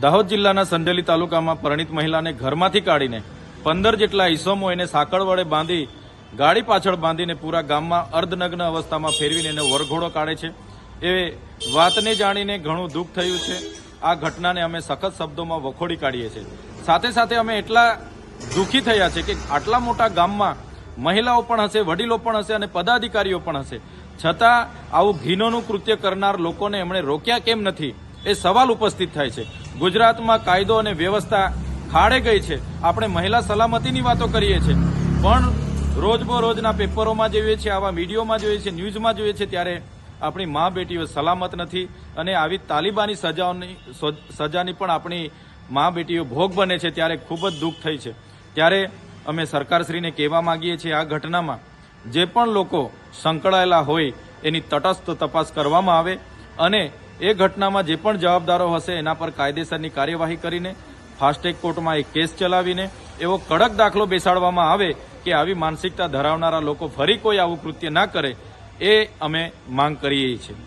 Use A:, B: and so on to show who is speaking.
A: દાહોદ જિલ્લાના સંડેલી તાલુકામાં પરિણીત મહિલાને ઘરમાંથી કાઢીને 15 જેટલા ઈસમો એને સાંકળ વડે બાંધી ગાડી પાછળ બાંધીને પૂરા ગામમાં અર્ધનગ્ન અવસ્થામાં ફેરવીને એને વરઘોડો કાઢે છે। એ વાતને જાણીને ઘણું દુઃખ થયું છે। આ ઘટનાને અમે સખત શબ્દોમાં વખોડી કાઢીએ છીએ। સાથે સાથે અમે એટલા દુઃખી થયા છે કે આટલા મોટા ગામમાં મહિલાઓ પણ હશે, વડીલો પણ હશે અને પદાધિકારીઓ પણ હશે, છતાં આવું ઘીનોનું કૃત્ય કરનાર લોકોને એમણે રોક્યા કેમ નથી એ સવાલ ઉપસ્થિત થાય છે। ગુજરાતમાં કાયદો અને વ્યવસ્થા ખાડે ગઈ છે। આપણે મહિલા સલામતીની વાતો કરીએ છીએ, પણ રોજબરોજના પેપરોમાં જોઈએ છીએ, આવા મીડિયામાં જોઈએ છીએ, ન્યૂઝમાં જોઈએ છીએ, ત્યારે આપણી મા બેટીઓ સલામત નથી અને આવી તાલિબાની સજાની પણ આપણી મા બેટીઓ ભોગ બને છે, ત્યારે ખૂબ જ દુઃખ થઈ છે। ત્યારે અમે સરકારશ્રીને કહેવા માંગીએ છીએ, આ ઘટનામાં જે પણ લોકો સંકળાયેલા હોય એની તટસ્થ તપાસ કરવામાં આવે અને એ ઘટનામાં જે પણ જવાબદારો હશે એના પર કાયદેસરની કાર્યવાહી કરીને ફાસ્ટ ટ્રેક કોર્ટમાં એક કેસ ચલાવીને એવો કડક દાખલો બેસાડવામાં આવે કે આવી માનસિકતા ધરાવનારા લોકો ફરી કોઈ આવું કૃત્ય ના કરે, એ અમે માંગ કરીએ છીએ।